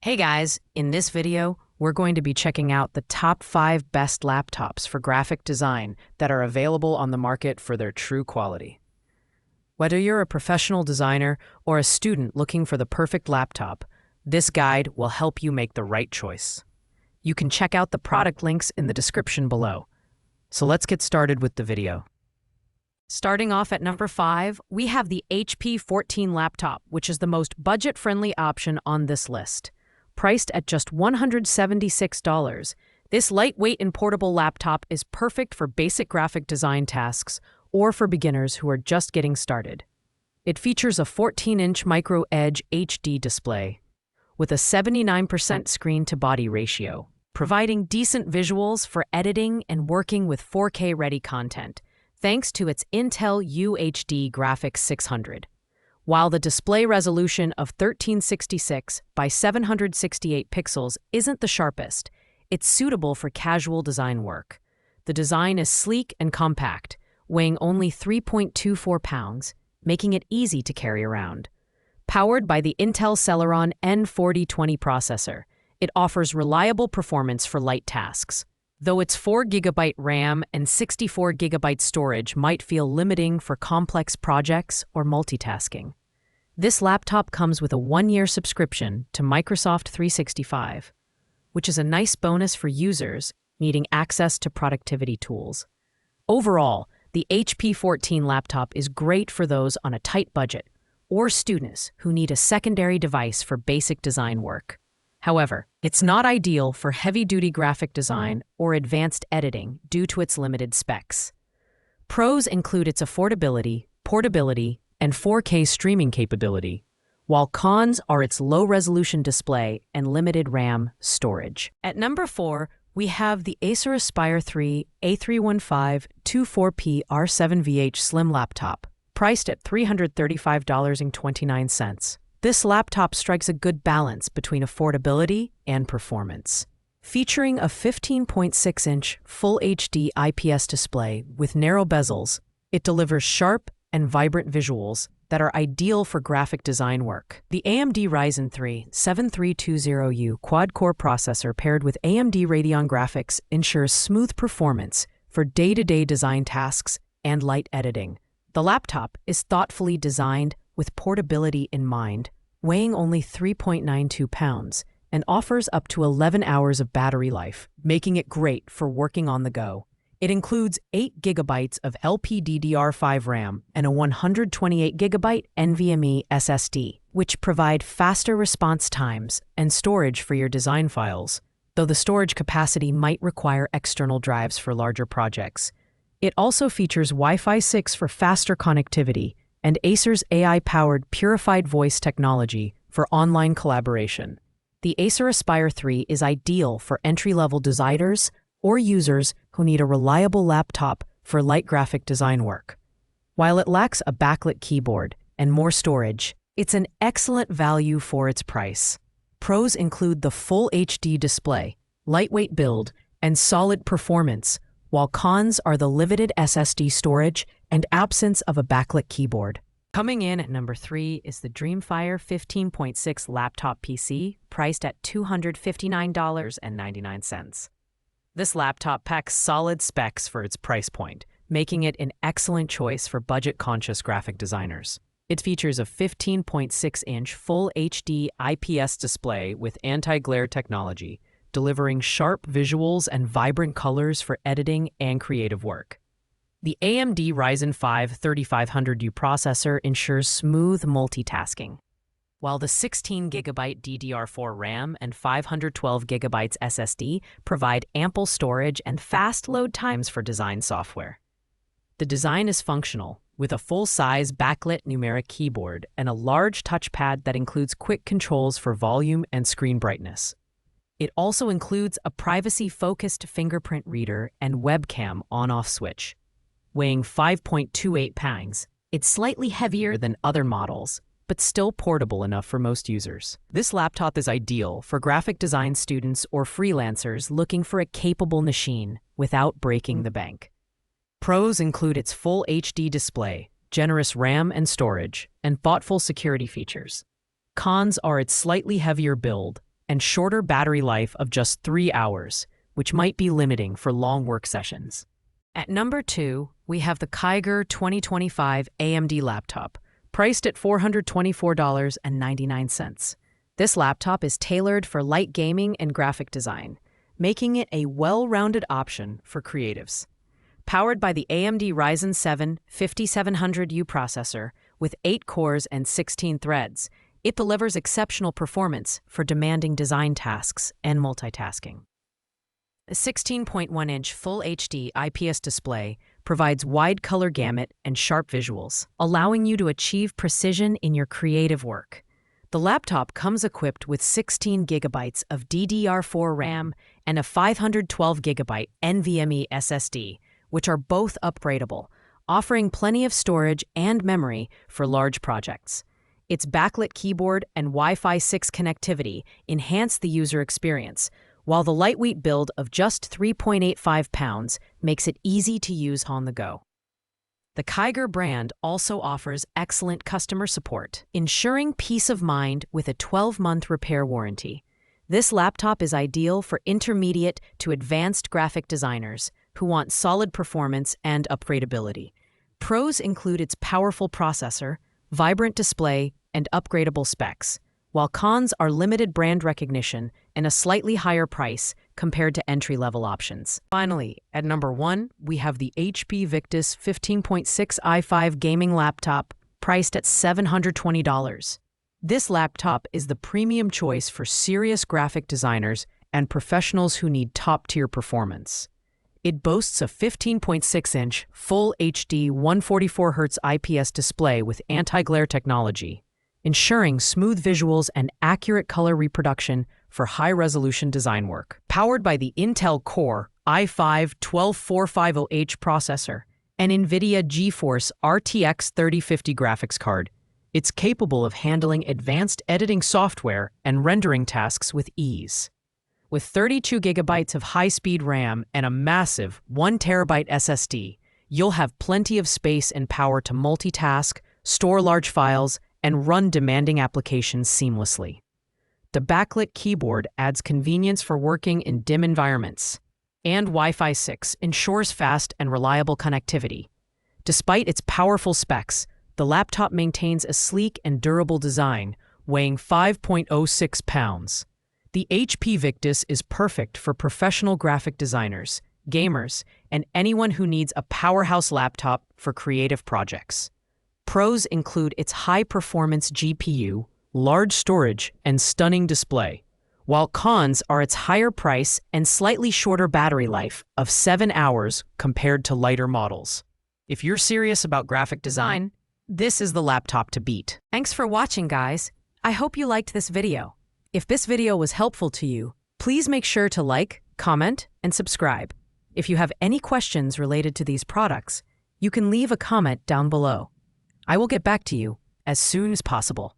Hey guys, in this video, we're going to be checking out the top 5 best laptops for graphic design that are available on the market for their true quality. Whether you're a professional designer or a student looking for the perfect laptop, this guide will help you make the right choice. You can check out the product links in the description below. So let's get started with the video. Starting off at number 5, we have the HP 14 laptop, which is the most budget-friendly option on this list. Priced at just $176, this lightweight and portable laptop is perfect for basic graphic design tasks or for beginners who are just getting started. It features a 14-inch Micro Edge HD display with a 79% screen-to-body ratio, providing decent visuals for editing and working with 4K-ready content, thanks to its Intel UHD Graphics 600. While the display resolution of 1366 by 768 pixels isn't the sharpest, it's suitable for casual design work. The design is sleek and compact, weighing only 3.24 pounds, making it easy to carry around. Powered by the Intel Celeron N4020 processor, it offers reliable performance for light tasks. Though its 4GB RAM and 64GB storage might feel limiting for complex projects or multitasking. This laptop comes with a 1-year subscription to Microsoft 365, which is a nice bonus for users needing access to productivity tools. Overall, the HP 14 laptop is great for those on a tight budget or students who need a secondary device for basic design work. However, it's not ideal for heavy-duty graphic design or advanced editing due to its limited specs. Pros include its affordability, portability, and 4K streaming capability, while cons are its low-resolution display and limited RAM storage. At number 4, we have the Acer Aspire 3 A315-24P R7VH Slim laptop, priced at $335.29. This laptop strikes a good balance between affordability and performance. Featuring a 15.6-inch Full HD IPS display with narrow bezels, it delivers sharp and vibrant visuals that are ideal for graphic design work. The AMD Ryzen 3 7320U quad-core processor paired with AMD Radeon graphics ensures smooth performance for day-to-day design tasks and light editing. The laptop is thoughtfully designed with portability in mind, weighing only 3.92 pounds, and offers up to 11 hours of battery life, making it great for working on the go. It includes 8GB of LPDDR5 RAM and a 128GB NVMe SSD, which provide faster response times and storage for your design files, though the storage capacity might require external drives for larger projects. It also features Wi-Fi 6 for faster connectivity and Acer's AI-powered purified voice technology for online collaboration. The Acer Aspire 3 is ideal for entry-level designers or users who need a reliable laptop for light graphic design work. While it lacks a backlit keyboard and more storage, it's an excellent value for its price. Pros include the Full HD display, lightweight build, and solid performance, while cons are the limited SSD storage and absence of a backlit keyboard. Coming in at number 3 is the Dreamfire 15.6 laptop PC, priced at $259.99. This laptop packs solid specs for its price point, making it an excellent choice for budget-conscious graphic designers. It features a 15.6-inch Full HD IPS display with anti-glare technology, delivering sharp visuals and vibrant colors for editing and creative work. The AMD Ryzen 5 3500U processor ensures smooth multitasking, while the 16GB DDR4 RAM and 512GB SSD provide ample storage and fast load times for design software. The design is functional, with a full-size backlit numeric keyboard and a large touchpad that includes quick controls for volume and screen brightness. It also includes a privacy-focused fingerprint reader and webcam on-off switch. Weighing 5.28 pounds, it's slightly heavier than other models, but still portable enough for most users. This laptop is ideal for graphic design students or freelancers looking for a capable machine without breaking the bank. Pros include its Full HD display, generous RAM and storage, and thoughtful security features. Cons are its slightly heavier build and shorter battery life of just 3 hours, which might be limiting for long work sessions. At number 2, we have the Kiger 2025 AMD laptop, priced at $424.99. This laptop is tailored for light gaming and graphic design, making it a well-rounded option for creatives. Powered by the AMD Ryzen 7 5700U processor with 8 cores and 16 threads, it delivers exceptional performance for demanding design tasks and multitasking. A 16.1-inch Full HD IPS display provides wide color gamut and sharp visuals, allowing you to achieve precision in your creative work. The laptop comes equipped with 16 gigabytes of DDR4 RAM and a 512 gigabyte NVMe SSD, which are both upgradable, offering plenty of storage and memory for large projects. Its backlit keyboard and Wi-Fi 6 connectivity enhance the user experience, while the lightweight build of just 3.85 pounds makes it easy to use on the go. The Kiger brand also offers excellent customer support, ensuring peace of mind with a 12-month repair warranty. This laptop is ideal for intermediate to advanced graphic designers who want solid performance and upgradability. Pros include its powerful processor, vibrant display, and upgradable specs, while cons are limited brand recognition and a slightly higher price compared to entry-level options. Finally, at number 1, we have the HP Victus 15.6 i5 gaming laptop, priced at $720. This laptop is the premium choice for serious graphic designers and professionals who need top-tier performance. It boasts a 15.6-inch Full HD 144Hz IPS display with anti-glare technology, ensuring smooth visuals and accurate color reproduction for high-resolution design work. Powered by the Intel Core i5-12450H processor and NVIDIA GeForce RTX 3050 graphics card, it's capable of handling advanced editing software and rendering tasks with ease. With 32 gigabytes of high-speed RAM and a massive 1 terabyte SSD, you'll have plenty of space and power to multitask, store large files, and run demanding applications seamlessly. The backlit keyboard adds convenience for working in dim environments, and Wi-Fi 6 ensures fast and reliable connectivity. Despite its powerful specs, the laptop maintains a sleek and durable design, weighing 5.06 pounds. The HP Victus is perfect for professional graphic designers, gamers, and anyone who needs a powerhouse laptop for creative projects. Pros include its high-performance GPU, large storage, and stunning display, while cons are its higher price and slightly shorter battery life of 7 hours compared to lighter models. If you're serious about graphic design, this is the laptop to beat. Thanks for watching, guys. I hope you liked this video. If this video was helpful to you, please make sure to like, comment, and subscribe. If you have any questions related to these products, you can leave a comment down below. I will get back to you as soon as possible.